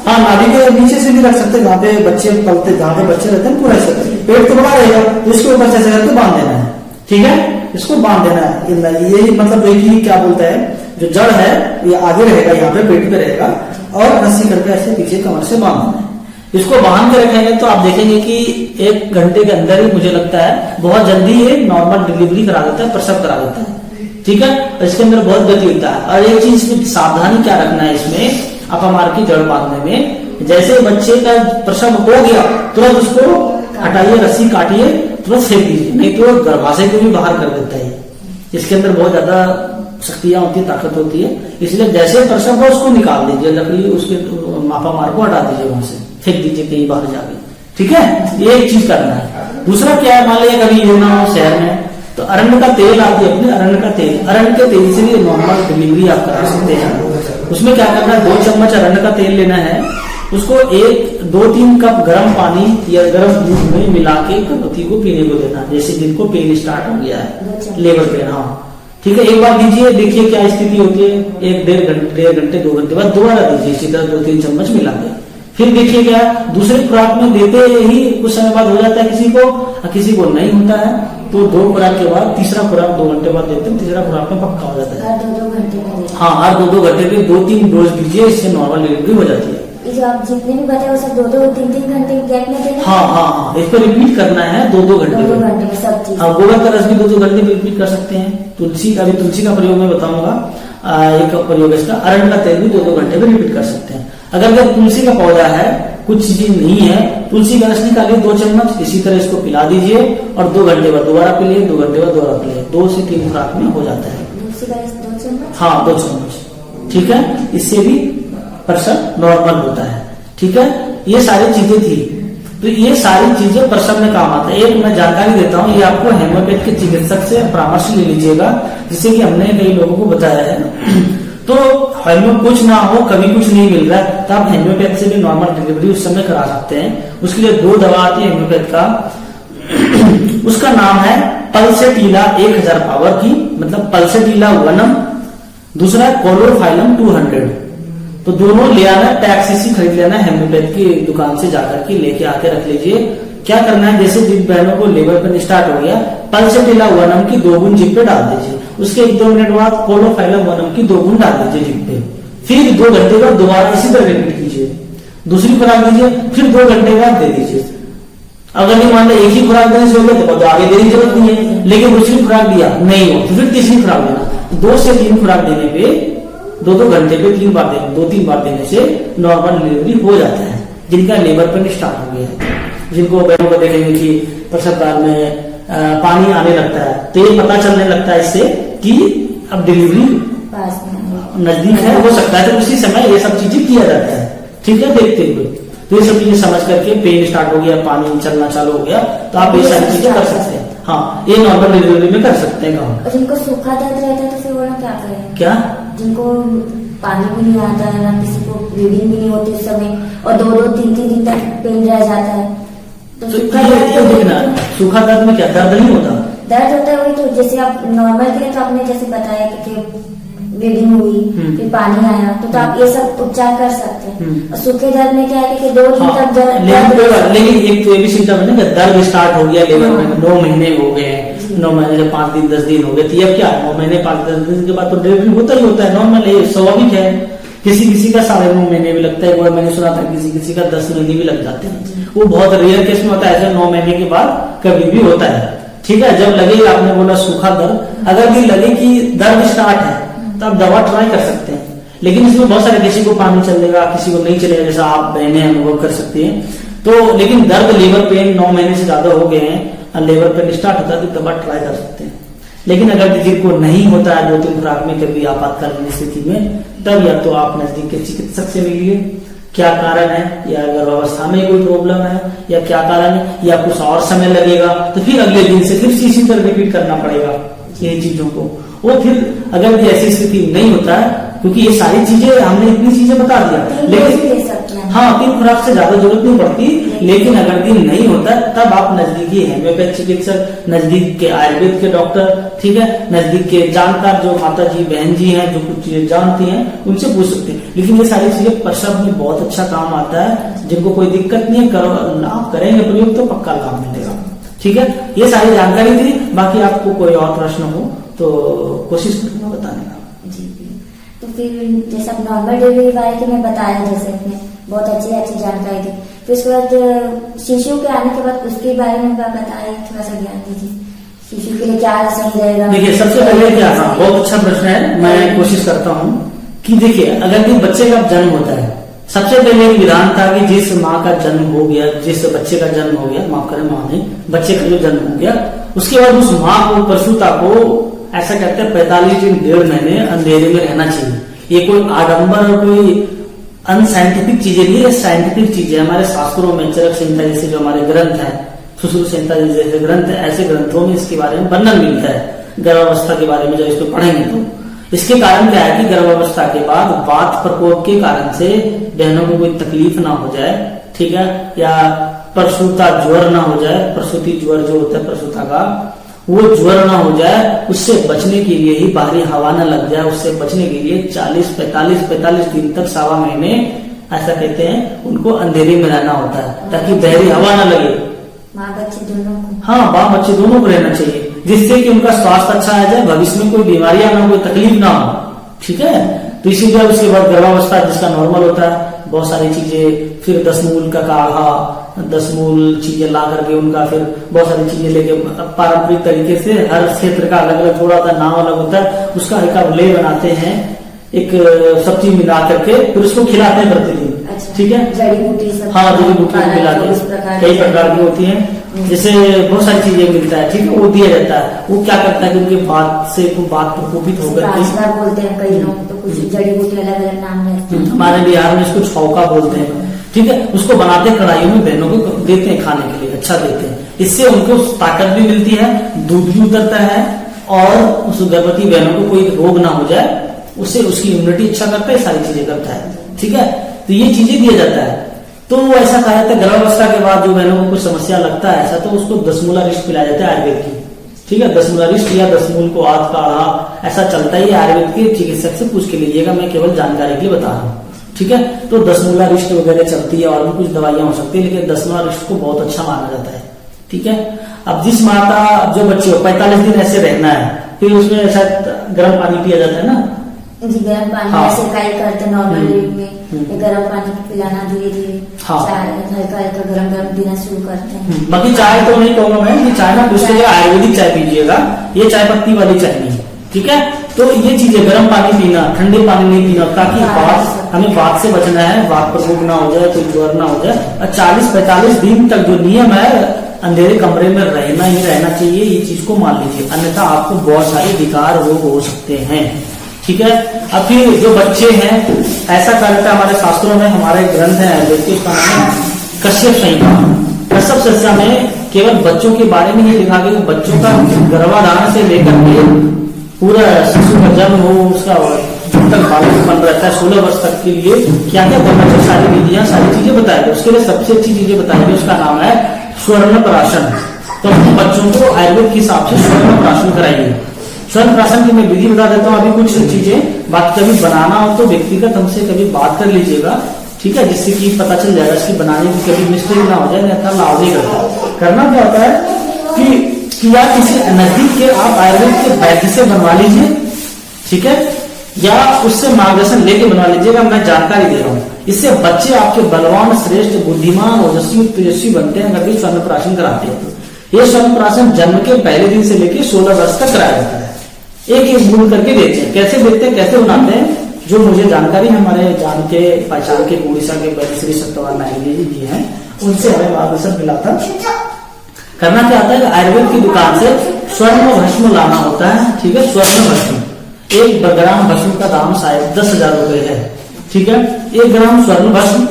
हाँ नाभि के नीचे से भी रख सकते हैं, जहाँ पे बच्चे पलते, जहाँ पे बच्चे रहते हैं पूरा ऐसे, पेट तो बड़ा रहेगा तो इसके ऊपर से ऐसे करके बांध देना है। ठीक है, इसको बांध देना है। ये मतलब एक ही क्या बोलता है, जो जड़ है ये आगे रहेगा, यहाँ पे पेट पे रहेगा, और रस्सी करके ऐसे पीछे कमर से बांध देना है। इसको बांध के रखेंगे तो आप देखेंगे कि 1 घंटे के अंदर ही मुझे लगता है बहुत जल्दी ये नॉर्मल डिलीवरी करा देता है, प्रसव करा देता है। ठीक है, इसके अंदर बहुत गति होता है। और एक चीज में सावधानी क्या रखना है इसमें, अपामार की जड़ बांधने में, जैसे बच्चे का प्रसव हो गया तुरंत उसको हटाइए, रस्सी काटिए, तुरंत फेंक दीजिए, नहीं तो गर्भाशय को भी बाहर कर देता है। इसके अंदर बहुत ज्यादा शक्तियां होती है, ताकत होती है, इसलिए जैसे प्रसव हो उसको निकाल दीजिए, लकड़ी उसके अपामार को हटा दीजिए, वहां से फेंक दीजिए कहीं बाहर जाके। ठीक है, ये एक चीज करना है। दूसरा क्या है, मान लिया कभी ये ना हो शहर में, तो अरण्य का तेल आती है, अपने अरण्य का तेल, अरण्य के तेल से भी नॉर्मल डिलीवरी आप करा सकते हैं। उसमें क्या करना है, 2 चम्मच अरण्य का तेल लेना है, उसको 2-3 कप गर्म पानी या गर्म दूध में मिला के गर्भवती को पीने को देना, जैसे दिन को पेन स्टार्ट हो गया है, लेबर पेन। हाँ ठीक है, एक बार दीजिए, देखिए क्या स्थिति होती है, 1-1.5 घंटे 2 घंटे बाद दोबारा दीजिए इसी तरह 2-3 चम्मच मिला के, फिर देखिए क्या दूसरी खुराक में देते ही कुछ समय बाद हो जाता है किसी को, किसी को नहीं होता है, तो 2 खुराक के बाद तीसरा खुराक 2 घंटे बाद देते हैं, तीसरा खुराक में पक्का हो जाता है। हर 2-2 घंटे में, हाँ हर 2-2 घंटे के 2-3 डोज दीजिए, इससे नॉर्मल डिलीवरी हो जाती है। जो आप जितने भी बताए वो सब 2-2-3-3 घंटे गैप में देना। हाँ, इसको रिपीट करना है 2-2 घंटे 2-2 घंटे में सब चीज। हाँ, गोबर का रस भी 2-2 घंटे में रिपीट कर सकते हैं। तुलसी का प्रयोग मैं बताऊंगा, एक प्रयोग इसका, अरण्य का तेल भी 2-2 घंटे में रिपीट कर सकते हैं। अगर तुलसी का पौधा है, कुछ चीज नहीं है, तुलसी का रस निकालिए 2 चम्मच, इसी तरह इसको पिला दीजिए और 2 घंटे बाद दोबारा पिलिए, 2 घंटे बाद दोबारा पिलिए, 2 से 3 खुराक में हो जाता है। तुलसी का रस 2 चम्मच? हाँ 2 चम्मच। ठीक है, इससे भी प्रसव नॉर्मल होता है। ठीक है, ये सारी चीजें थी, तो ये सारी चीजें प्रसव में काम आता है। एक मैं जानकारी देता हूँ, ये आपको हेम्योपैथ के चिकित्सक से परामर्श ले लीजिएगा, जिससे कि हमने कई लोगों को बताया है। तो हेम्यो कुछ ना हो, कभी कुछ नहीं मिल रहा है, तो आप हेम्योपैथ से भी नॉर्मल डिलीवरी उस समय करा सकते हैं। उसके लिए 2 दवा आती है हेम्योपैथ का, उसका नाम है पल्सेटिला 1000 पावर की, मतलब पल्सेटिला वनम, दूसरा कोलोफाइलम 200। तो दोनों ले आना, टैक्सीसी खरीद लेना, हेम्योपैथ की दुकान से जाकर के लेके आके रख लीजिए। क्या करना है, जैसे जिन बहनों को लेबर पेन स्टार्ट हो गया, पल्सेटिला वनम की 2 बूंद जिप पे डाल दीजिए, उसके 1-2 मिनट बाद कोलोफाइलम वनम की 2 बूंद डाल दीजिए जिप पे, फिर 2 घंटे बाद दोबारा इसी तरह रिपीट कीजिए, दूसरी खुराक दीजिए, फिर 2 घंटे बाद दे दीजिए। अगर नहीं मान लो एक ही खुराक देने से हो गया तो आगे देने की जरूरत नहीं है, लेकिन दूसरी खुराक दिया नहीं हो तो फिर तीसरी खुराक देना। 2 से 3 खुराक देने पे 2-2 घंटे पे 2-3 बार देने से नॉर्मल डिलीवरी हो जाता है, जिनका लेबर पेन स्टार्ट हो गया है। जिनको बहनों को देखेंगे कि प्रसव काल में पानी आने लगता है, तो ये पता चलने लगता है इससे कि अब डिलीवरी नजदीक है, हो सकता है, तो उसी समय ये सब चीजें किया जाता है। ठीक है, देखते हुए तो ये सब चीजें समझ करके, पेन स्टार्ट हो गया, पानी चलना चालू हो गया, तो आप ये सारी चीजें कर सकते हैं। हाँ, ये नॉर्मल डिलीवरी में कर सकते हैं। और जिनको सूखा दर्द रहता है तो फिर वो लोग क्या करें? क्या, जिनको पानी भी नहीं आता है, ना किसी को ब्लीडिंग भी नहीं होती उस समय, और 2-2-3-3 दिन तक पेन रह जाता है, तो सूखा दर्द देखना, सूखा दर्द में क्या दर्द नहीं होता, दर्द होता है। वही तो जैसे आप नॉर्मल के लिए तो आपने जैसे बताया कि ब्लीडिंग हुई, फिर पानी आया, तो आप ये सब उपचार कर सकते हैं। और सूखे दर्द में क्या है कि 2 दिन तक दर्द, लेकिन एक तो ये भी सिम्टम है ना, दर्द स्टार्ट हो गया लेबर में, 9 महीने हो गए, 9 महीने से 5 दिन 10 दिन हो गए, तो अब क्या 9 महीने 5-10 दिन के बाद तो डिलीवरी होता ही होता है, नॉर्मल है, स्वाभाविक है। किसी का 9.5 महीने भी लगता है, मैंने सुना था किसी का 10 महीने भी लग जाते हैं, वो बहुत रेयर केस में होता है, ऐसा 9 महीने के बाद कभी भी होता है। ठीक है, जब लगे, आपने बोला सूखा दर्द, अगर भी लगे कि दर्द स्टार्ट है तो आप दवा ट्राई कर सकते हैं, लेकिन इसमें बहुत सारे, किसी को पानी चलेगा, किसी को नहीं चलेगा, जैसा आप बहने अनुभव कर सकती हैं। तो लेकिन दर्द, लेबर पेन 9 महीने से ज्यादा हो गए हैं, लेबर पेन स्टार्ट होता है तो दवा ट्राई कर सकते हैं। लेकिन अगर जिनको नहीं होता है 2-3 खुराक में, कभी आपातकालीन स्थिति में, तब या तो आप नजदीक के चिकित्सक से मिलिए, क्या कारण है, या गर्भावस्था में कोई प्रॉब्लम है, या क्या कारण है, या कुछ और समय लगेगा, तो फिर अगले दिन से फिर इसी तरह रिपीट करना पड़ेगा ये चीजों को। वो फिर अगर ऐसी स्थिति नहीं होता है, क्योंकि ये सारी चीजें हमने इतनी चीजें बता दिया, लेकिन हाँ 3 खुराक से ज्यादा जरूरत नहीं पड़ती, लेकिन अगर दिन नहीं होता तब आप नजदीकी हेम्योपैथ चिकित्सक, नजदीक के आयुर्वेद के डॉक्टर, ठीक है, नजदीक के जानकार जो माता जी बहन जी हैं जो कुछ चीजें जानती हैं उनसे पूछ सकते हैं। लेकिन ये सारी चीजें प्रसव में बहुत अच्छा काम आता है। जिनको कोई दिक्कत नहीं है, करो, आप करेंगे प्रयोग तो पक्का लाभ मिलेगा। ठीक है, ये सारी जानकारी थी। बाकी आपको कोई और प्रश्न हो तो कोशिश करूंगा बताने का। जी। तो फिर जैसे आप नॉर्मल डिलीवरी बारे के में बताया, जैसे आपने बहुत अच्छी जानकारी दी, फिर उसके बाद शिशु के आने के बाद उसके बारे में बताइए, थोड़ा सा ज्ञान दीजिए, शिशु के लिए क्या सही रहेगा। देखिए सबसे पहले क्या, बहुत अच्छा प्रश्न है, मैं कोशिश करता हूँ कि देखिए अगर भी बच्चे का जन्म होता है, सबसे पहले एक विधान था कि जिस माँ का जन्म हो गया, जिस बच्चे का जन्म हो गया, माफ करें माँ नहीं, बच्चे का जो जन्म हो गया, उसके बाद उस माँ को, प्रसूता को, ऐसा कहते हैं 45 दिन 1.5 महीने अंधेरे में रहना चाहिए। ये कोई आडंबर और कोई अनसाइंटिफिक चीजें नहीं है, साइंटिफिक चीजें हमारे शास्त्रों में, चरक संहिता जैसे जो हमारे ग्रंथ है, सुश्रुत संहिता जैसे ग्रंथ है, ऐसे ग्रंथों में इसके बारे में वर्णन मिलता है गर्भावस्था के बारे में। जब इसको पढ़ेंगे तो इसके कारण क्या है कि गर्भावस्था के बाद वात प्रकोप के कारण से बहनों को कोई तकलीफ ना हो जाए, ठीक है, या प्रसूता ज्वर ना हो जाए, प्रसूति ज्वर जो होता है प्रसूता का, वो ज्वर ना हो जाए, उससे बचने के लिए ही बाहरी हवा ना लग जाए, उससे बचने के लिए 45 दिन तक 1.25 महीने ऐसा कहते हैं उनको अंधेरे में रहना होता है, ताकि बाहरी हवा ना लगे। माँ बच्चे दोनों को, हाँ माँ बच्चे दोनों को रहना चाहिए, जिससे कि उनका स्वास्थ्य अच्छा आ जाए, भविष्य में कोई बीमारियां ना हो, कोई तकलीफ ना हो। ठीक है, तो इसीलिए उसके बाद गर्भावस्था जिसका नॉर्मल होता है, बहुत सारी चीजें, फिर 10 मूल का काढ़ा, 10 मूल चीजें ला करके उनका, फिर बहुत सारी चीजें लेके पारंपरिक तरीके से, हर क्षेत्र का अलग अलग थोड़ा सा नाम अलग होता है, उसका एक ले बनाते हैं, एक सब्जी मिला करके फिर उसको खिलाते हैं प्रतिदिन। ठीक है, जड़ी बूटी, हाँ जड़ी बूटी मिलाते हैं, कई प्रकार की होती है, जैसे बहुत सारी चीजें मिलता है, ठीक है, वो दिया जाता है। वो क्या करता है कि उनके बात से बात प्रकोपित होकर के बोलते हैं कई लोग, तो कुछ जड़ी बूटी अलग अलग नाम रहते हैं, हमारे बिहार में इसको छौका बोलते हैं। ठीक है, उसको बनाते हैं, कढ़ाइयों में बहनों को देते हैं खाने के लिए, अच्छा देते हैं, इससे उनको ताकत भी मिलती है, दूध भी उतरता है, और उस गर्भवती बहनों को कोई रोग ना हो जाए, उससे उसकी इम्यूनिटी अच्छा करता है, सारी चीजें करता है। ठीक है, तो ये चीजें दिया जाता है। तो ऐसा कहा जाता है गर्भावस्था के बाद जो बहनों को कुछ समस्या लगता है ऐसा, तो उसको 10 मूला रिष्ट पिलाया जाता है आयुर्वेद की। ठीक है, 10 मूला रिष्ट या 10 मूल को आध काढ़ा, ऐसा चलता है, आयुर्वेद के चिकित्सक से पूछ के लीजिएगा, मैं केवल जानकारी के लिए बता रहा हूँ। ठीक है, तो 10 मूला रिष्ट वगैरह चलती है, और भी कुछ दवाइयां हो सकती है, लेकिन 10 मूला रिष्ट को बहुत अच्छा माना जाता है। ठीक है, अब जिस माता, जो बच्चे हो 45 दिन ऐसे रहना है, फिर उसमें ऐसा गर्म पानी पिया जाता है ना जी, गर्म पानी, हाँ, ऐसे काई करते नॉर्मल में, गर्म पानी पिलाना धीरे धीरे, हाँ, हल्का हल्का गर्म गर्म पीना शुरू करते हैं। बाकी चाय तो नहीं कहूंगा मैं कि चाय ना, उसके लिए आयुर्वेदिक चाय पीजिएगा, ये चाय पत्ती वाली चाय नहीं। ठीक है, तो ये चीजें गर्म पानी पीना, ठंडे पानी नहीं पीना, ताकि वात, हमें वात से बचना है, वात प्रकोप ना हो जाए, कोई ज्वर ना हो जाए। और 40-45 दिन तक जो नियम है, अंधेरे कमरे में रहना ही रहना चाहिए, ये चीज को मान लीजिए, अन्यथा आपको बहुत सारे विकार रोग हो सकते हैं। ठीक है, अब फिर जो बच्चे हैं, ऐसा करता है हमारे शास्त्रों में, हमारे ग्रंथ है आयुर्वेद के, उसका नाम है कश्यप संहिता। कश्यप संहिता में केवल बच्चों के बारे में ही लिखा गया, बच्चों का गर्भाधारण से लेकर के पूरा शिशु का जन्म हो, उसका जब तक बालकपन रहता है 16 वर्ष तक के लिए क्या क्या करना चाहिए, सारी विधियां, सारी चीजें बताएगी। उसके लिए सबसे अच्छी चीजें बताएगी, उसका नाम है स्वर्ण प्राशन। तो बच्चों को आयुर्वेद के हिसाब से स्वर्ण प्राशन कराइए। स्वर्ण प्राशन की मैं विधि बता देता हूँ अभी कुछ चीजें, बाकी कभी बनाना हो तो व्यक्तिगत हमसे कभी बात कर लीजिएगा। ठीक है, जिससे कि पता चल जाएगा, इसकी बनाने की कभी मिस्टेक ना हो जाए, नहीं लाभ नहीं करता। करना क्या होता है कि या किसी नजदीक के आप आयुर्वेद के वैद्य से बनवा लीजिए, ठीक है, या उससे मार्गदर्शन लेके बनवा लीजिएगा, मैं जानकारी दे रहा हूँ। इससे बच्चे आपके बलवान, श्रेष्ठ, बुद्धिमान, ओजस्वी, तेजस्वी बनते हैं अगर स्वर्ण प्राशन कराते हैं तो। ये स्वर्ण प्राशन जन्म के पहले दिन से लेकर 16 वर्ष तक कराया जाता है। एक एक बूंद करके देते हैं। कैसे देते हैं, कैसे बनाते हैं, जो मुझे जानकारी हमारे जान के पहचान के उड़ीसा के वैद्य श्री सत्यवान नायक जी हैं, उनसे हमें मार्गदर्शन मिला था। करना क्या होता है, आयुर्वेद की दुकान से स्वर्ण भस्म लाना होता है। ठीक है, स्वर्ण भस्म, 1 ग्राम भस्म का दाम शायद 10,000 रुपए है। ठीक है, 1 ग्राम स्वर्ण भस्म,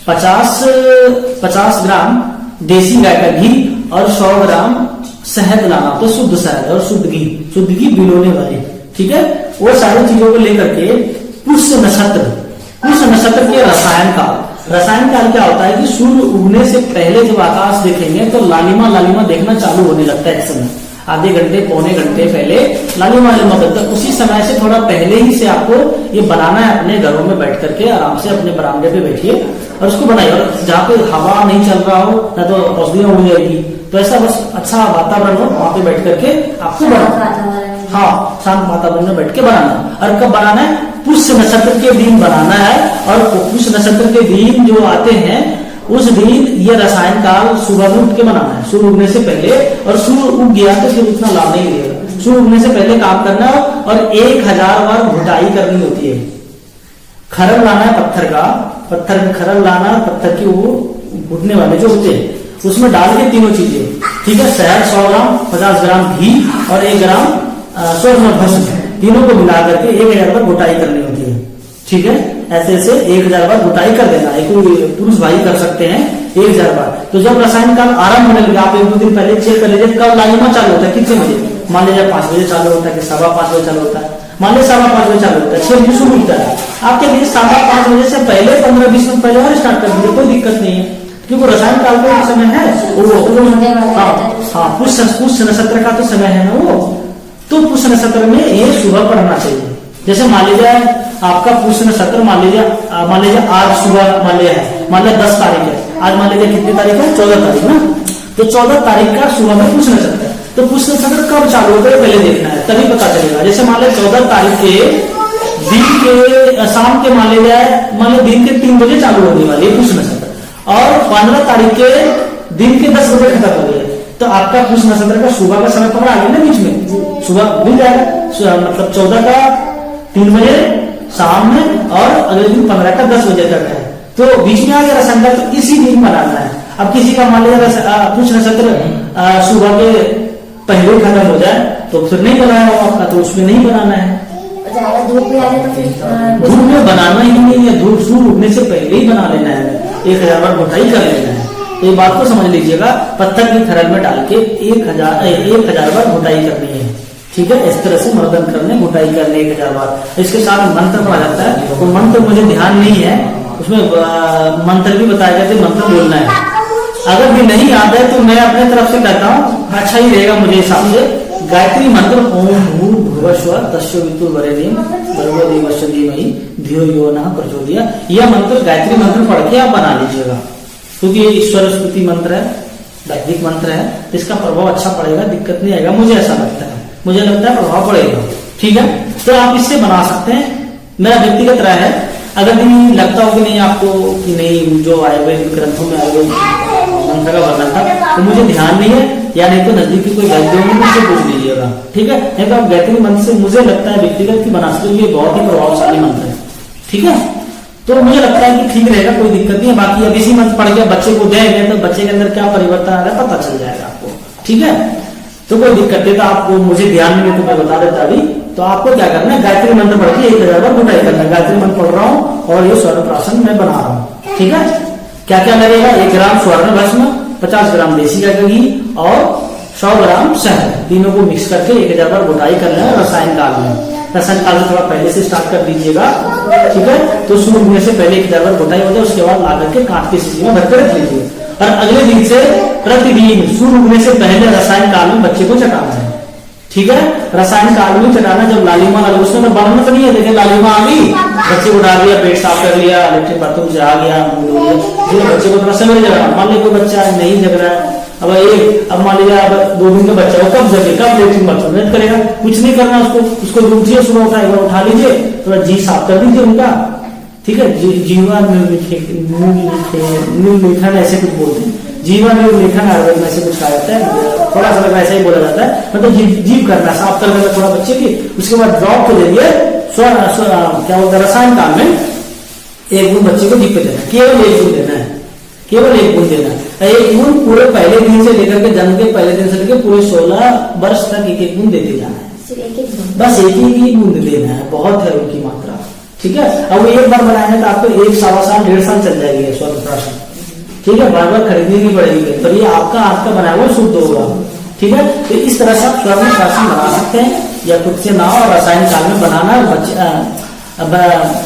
50 ग्राम देसी गाय का घी और 100 ग्राम शहद लाना होता है, शुद्ध शहद और शुद्ध घी बिलोने वाली। ठीक है, वो सारी चीजों को लेकर के पुष्य नक्षत्र के रसायन का रसायन काल क्या होता है कि सूर्य उगने से पहले जब आकाश देखेंगे तो लालिमा लालिमा देखना चालू होने लगता है। इस समय आधे घंटे पौने घंटे पहले लालिमा लालिमा लगता है। उसी समय से थोड़ा पहले ही से आपको ये बनाना है। अपने घरों में बैठ करके आराम से अपने बरामदे पे बैठिए और उसको बनाइए। और जहाँ पे हवा नहीं चल रहा हो ना तो औषधियां उड़ जाएगी, तो ऐसा बस अच्छा वातावरण हो वहां पे बैठ करके आपको बनाना। हाँ, शांत वातावरण में बैठ के बनाना। और कब बनाना है? पुष्य नक्षत्र के दिन बनाना है। और पुष्य नक्षत्र के दिन जो आते हैं उस दिन ये रसायन काल सुबह में उठ के बनाना है, सूर्य उगने से पहले। और सूर्य उग गया तो फिर उतना लाभ नहीं मिलेगा। सूर्य उगने से पहले काम करना है और 1000 बार घुटाई करनी होती है। खरल लाना है पत्थर का, पत्थर में खरल लाना, पत्थर की वो घुटने वाले जो होते हैं उसमें डाल के तीनों चीजें, ठीक है, शहद 100 ग्राम, 50 ग्राम घी और 1 ग्राम स्वर्ण भस्म, तीनों को मिला करके 1000 बार घुटाई करनी होती है। ठीक है, ऐसे ऐसे 1000 बार घुटाई कर देना है। कोई पुरुष भाई कर सकते हैं 1000 बार। तो जब रसायन काल आरंभ होने लगे, आप 1-2 दिन पहले चेक कर लीजिए कब लालिमा चालू होता है, कितने बजे। मान लीजिए 5 बजे चालू होता है कि 5:15 बजे चालू होता है, मान लीजिए 5:15 बजे चालू होता है, 6 बजे शुरू होता है। आपके लिए 5:15 बजे से पहले 15-20 मिनट पहले और स्टार्ट कर दीजिए, कोई दिक्कत नहीं है, क्योंकि रसायन काल का समय है पुष्य नक्षत्र का तो समय है ना वो। तो पुष्य नक्षत्र में ये सुबह पढ़ना चाहिए। जैसे मान लीजिए आपका पुष्य नक्षत्र मान लीजिए आज सुबह मान लिया 10 तारीख है, आज मान लीजिए कितनी तारीख है, 14 तारीख ना। तो 14 तारीख का सुबह में पुष्य नक्षत्र है। तो पुष्य नक्षत्र कब चालू होगा पहले देखना है, तभी पता चलेगा। जैसे मान लीजिए 14 तारीख के दिन के शाम के मान लीजिए दिन के 3 बजे चालू होने वाली है पुष्य नक्षत्र, और 15 तारीख के दिन के 10 बजे खत्म हो गया। तो आपका पुष्य नक्षत्र का सुबह का समय पकड़ा गया ना, बीच में सुबह मिल जाएगा। मतलब 14 का 3 बजे शाम में और अगले दिन 15 का 10 बजे तक है, तो बीच में आ गया रसायन काल, तो इसी दिन बनाना है। अब किसी का मान लीजिए पुष्य नक्षत्र सुबह के पहले खत्म हो जाए तो फिर नहीं बनाया हो आपका, तो उसमें नहीं बनाना है। धूप में आ जाए तो फिर धूप में बनाना ही नहीं है, धूप सूर्य उगने से पहले ही बना लेना है, 1000 बार घुटाई कर लेना है। तो ये बात को समझ लीजिएगा, पत्थर की खरल में डाल के 1000 बार घुटाई करनी है। ठीक है, इस तरह से मर्दन करने, घुटाई करने 1000 बार। इसके साथ मंत्र पढ़ा जाता है, तो मंत्र मुझे ध्यान नहीं है, उसमें मंत्र भी बताया जाता है, मंत्र बोलना है। अगर भी नहीं याद है तो मैं अपने तरफ से कहता हूँ, अच्छा ही रहेगा मुझे हिसाब से। गायत्री मंत्र ओम भूर्भुवस्सुवः तस्सवितुर्वरेण्यं भर्गो देवस्य धीमहि धियो यो नः प्रचोदयात्। यह मंत्र गायत्री मंत्र पढ़ के आप बना लीजिएगा, क्योंकि ये ईश्वर स्तुति मंत्र है, वैदिक मंत्र है, इसका प्रभाव अच्छा पड़ेगा, दिक्कत नहीं आएगा, मुझे ऐसा लगता है, मुझे लगता है प्रभाव पड़ेगा। ठीक है, तो आप इससे बना सकते हैं। मेरा व्यक्तिगत राय है, अगर नहीं लगता हो कि नहीं आपको कि नहीं जो आयुर्वेद ग्रंथों में आयुर्वेद मंत्र का वर्णन था तो मुझे ध्यान नहीं है, या नहीं तो नजदीकी कोई वैद्य होंगे मुझसे पूछ लीजिएगा। ठीक है, नहीं तो आप गायत्री मंत्र से मुझे लगता है व्यक्तिगत की बना सकते, ये बहुत ही प्रभावशाली मंत्र है। ठीक है, तो मुझे लगता है कि ठीक रहेगा, कोई दिक्कत नहीं है। बाकी अब इसी मंत्र पढ़ के बच्चे को देंगे तो बच्चे के अंदर क्या परिवर्तन आ रहा है पता चल जाएगा आपको। ठीक है, तो कोई दिक्कत नहीं, तो आपको मुझे ध्यान नहीं है तो मैं बता देता अभी। तो आपको क्या करना है, गायत्री मंत्र पढ़ के 1000 बार घुटाई करना है। गायत्री मंत्र पढ़ रहा हूँ और ये स्वर्ण प्राशन मैं बना रहा हूँ। ठीक है, क्या क्या लगेगा, 1 ग्राम स्वर्ण भस्म, 50 ग्राम देसी गाय का घी और 100 ग्राम शहद, तीनों को मिक्स करके 1000 बार घुटाई करना है। रसायन काल में, रसायन काल में थोड़ा पहले से स्टार्ट कर दीजिएगा। ठीक है, तो सूर्य उगने से पहले 1000 बार घुटाई हो जाए, उसके बाद ला करके कांच की शीशी में भर कर रख लीजिए। और अगले दिन से प्रतिदिन सूर्य उगने से पहले रसायन काल में बच्चे को चटाना है। ठीक है, रसायन काल में चटाना, जब लालिमा लगे उसमें तो बढ़ना तो नहीं है, देखिए लालिमा आ गई, बच्चे को डाल दिया, पेट साफ कर लिया, इलेक्ट्रिक बाथरूम से आ गया, बच्चे को थोड़ा समय जगा। मान लीजिए कोई बच्चा नहीं जग रहा है, अब मान लीजिए अब 2 दिन का बच्चा, वो कब जगे, कब इलेक्ट्रिक बाथरूम करेगा, कुछ नहीं करना उसको उठिए, सुबह उठा, एक बार उठा लीजिए, थोड़ा जी साफ कर दीजिए उनका। ठीक है, जीवा निर्लेखन ऐसे कुछ बोलते हैं, जीवा निर्लेखन आयुर्वेद में से कुछ कहा जाता है, थोड़ा सा ऐसा ही बोला जाता है, मतलब जीव करना, साफ कर देना थोड़ा बच्चे की। उसके बाद ड्रॉप के जरिए क्या बोलता है, रसायन काल में 1 बूंद बच्चे को जीव पे देना, केवल 1 बूंद देना है, केवल 1 बूंद देना है। 1 बूंद पूरे पहले दिन से लेकर के जन्म के पहले दिन से लेकर पूरे 16 वर्ष तक 1 बूंद देते जाना है, बस एक ही बूंद देना है, बहुत है उनकी मात्रा। ठीक है, अब एक बार बनाएंगे तो आपको 1 सवा साल 1.5 साल चल जाएगी स्वर्ण प्राशन। ठीक है, बार बार खरीदनी नहीं पड़ेगी, तो ये आपका बनाया हुआ शुद्ध होगा। ठीक है, तो इस तरह से आप स्वर्ण प्राशन बना सकते हैं, या खुद से ना हो, रसायन काल में बनाना, अब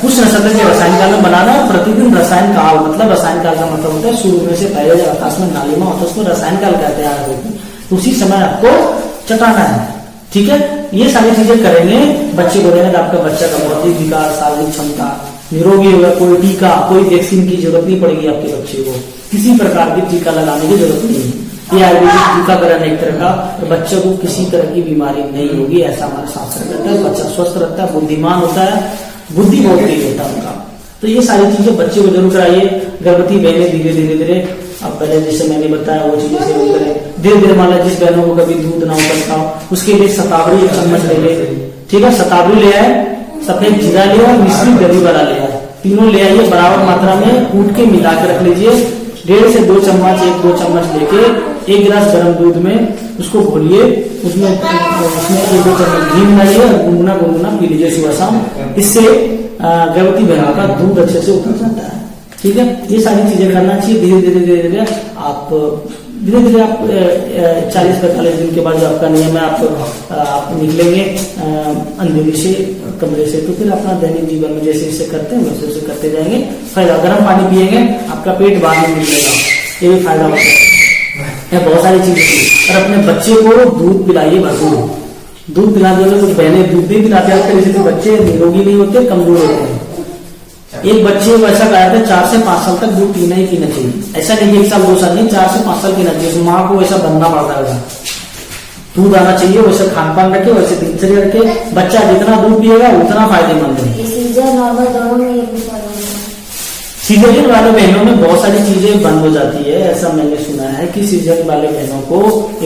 कुछ नक्षत्र के रसायन काल में बनाना, प्रतिदिन रसायन काल, मतलब रसायन काल का मतलब होता है शुरू में से पहले जब आकाश में नालिमा होता है उसको रसायन काल कहते हैं। तो उसी समय आपको चटाना है, ठीक है। ये सारी चीजें करेंगे, बच्चे को देने का आपका बच्चा का बौद्धिक विकास, शारीरिक क्षमता निरोगी होगा। कोई टीका, कोई वैक्सीन की जरूरत नहीं पड़ेगी आपके बच्चे को, किसी प्रकार की टीका लगाने की जरूरत नहीं है। ये आयुर्वेदिक टीकाकरण एक तरह का, तो बच्चे को किसी तरह की बीमारी नहीं होगी, ऐसा हमारा शास्त्र कहता है। बच्चा स्वस्थ रहता है, बुद्धिमान होता है, बुद्धि बहुत तेज होता है उनका। तो ये सारी चीजें बच्चे को जरूर कराइए। गर्भवती बहनें धीरे धीरे अब पहले जैसे मैंने बताया वो चीजें जरूर करें। धीरे धीरे मान लो जिस बहनों को कभी दूध ना उतरता हो उसके लिए शतावरी एक चम्मच ले ले, ठीक है। शतावरी ले आए, सफेद जीरा ले आए, मिश्रित दही वाला ले आए, तीनों ले आइए, बराबर मात्रा में कूट के मिला के रख लीजिए। 1.5 से 2 चम्मच, 1-2 चम्मच लेके 1 गिलास गर्म दूध में उसको घोलिए, उसमें 1-2 चम्मच घी मिलाइए और गुनगुना पी लीजिए सुबह शाम। इससे गर्भवती बहनों का दूध अच्छे से उतर जाता है, ठीक है। ये सारी चीजें करना चाहिए। धीरे धीरे आप 40-45 दिन के बाद जो आपका नियम है आप निकलेंगे अंधेरे से, कमरे से, तो फिर अपना दैनिक जीवन में जैसे जैसे करते हैं वैसे वैसे करते जाएंगे। फायदा, गर्म पानी पिएंगे आपका पेट बाहर में निकलेगा, ये भी फायदा होता है। बहुत सारी चीजें। और अपने बच्चे को दूध पिलाइए भरपूर, दूध पिला दो। कुछ बहनें दूध नहीं पिलाते हैं, जैसे बच्चे निरोगी नहीं होते, कमजोर होते हैं। एक बच्चे को ऐसा कहा था 4 से 5 साल तक दूध पीना ही पीना चाहिए। ऐसा नहीं 1 साल 2 साल नहीं, 4 से 5 साल पीना चाहिए। माँ को ऐसा बनना पड़ता है, दूध आना चाहिए, वैसे खान पान रखे, वैसे दिनचर्या रखे। बच्चा जितना दूध पिएगा उतना फायदेमंद है। सीजर नॉर्मल दोनों में एक सीजन वाले बहनों में बहुत सारी चीजें बंद हो जाती है। ऐसा मैंने सुना है कि सीजन वाले बहनों को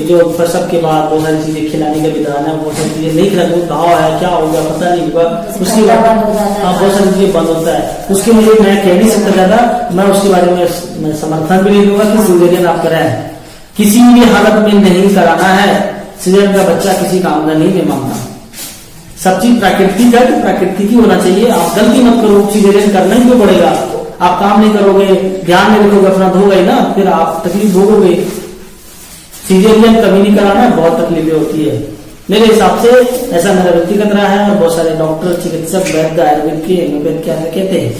जो प्रसव के बाद बहुत सारी चीजें खिलाने का विधान है, बहुत सारी चीजें नहीं खिलाते, घाव है क्या होगा पता नहीं होगा, उसके बाद बहुत सारी चीजें बंद होता है। उसके लिए मैं कह नहीं सकता ज्यादा, मैं उसके बारे में मैं समर्थन भी नहीं दूंगा कि सीजरियन आप कराएं। किसी भी हालत में नहीं कराना है। सीजरियन का बच्चा किसी का आमदनी नहीं मांगता। सब चीज प्राकृतिक है तो प्राकृतिक ही होना चाहिए। आप गलती मत करो, सीजरियन करना ही क्यों पड़ेगा। आप काम नहीं करोगे, ध्यान नहीं रखोगे, अपना धो गए ना, फिर आप तकलीफ भोगोगे। सीजरियन कभी नहीं कराना, बहुत तकलीफें होती है। मेरे हिसाब से ऐसा मेरा व्यक्तिगत रहा है और बहुत सारे डॉक्टर, चिकित्सक, वैद्य, आयुर्वेद के, होम्योपैथ क्या कहते हैं।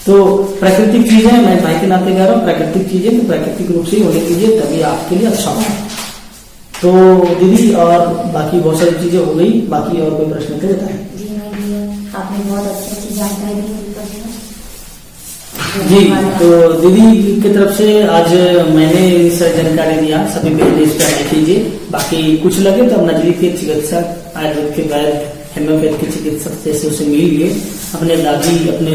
तो प्राकृतिक चीजें, मैं भाई के नाते कह रहा हूँ, प्राकृतिक चीजें तो प्राकृतिक रूप से ही होने कीजिए, तभी आपके लिए अच्छा होगा। तो दीदी और बाकी बहुत सारी चीजें हो गई, बाकी और कोई प्रश्न तो बताएं। जी नहीं, आपने बहुत अच्छी जानकारी दी। जी, तो दीदी की तरफ से आज मैंने इस जानकारी दिया, सभी पहले इस पर कीजिए। बाकी कुछ लगे तो नजदीक के चिकित्सक, आयुर्वेद के वैद्य, होम्योपैथ के चिकित्सक जैसे उसे मिल लिए, अपने दादी, अपने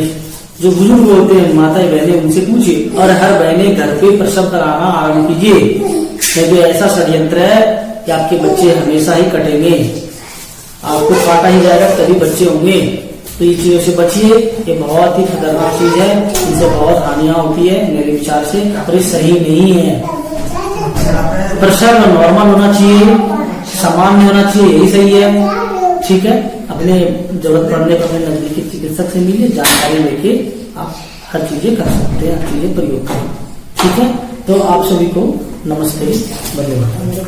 जो बुजुर्ग होते हैं, माता बहने, उनसे पूछिए। और हर बहने घर पे प्रसव कराना आरम्भ कीजिए, नहीं तो ऐसा षड्यंत्र है कि आपके बच्चे हमेशा ही कटेंगे, आपको काटा ही जाएगा तभी बच्चे होंगे। तो ये चीजों से बचिए, ये बहुत ही खतरनाक चीज है, इनसे बहुत हानियां होती है मेरे विचार से, और ये सही नहीं है। प्रसव नॉर्मल होना चाहिए, सामान्य होना चाहिए, यही सही है, ठीक है। अपने जरूरत पड़ने पर अपने नजदीकी चिकित्सक से मिलिए, जानकारी लेके आप हर चीजें कर सकते हैं, हर चीजें प्रयोग करें, ठीक है। तो आप सभी को नमस्ते, धन्यवाद।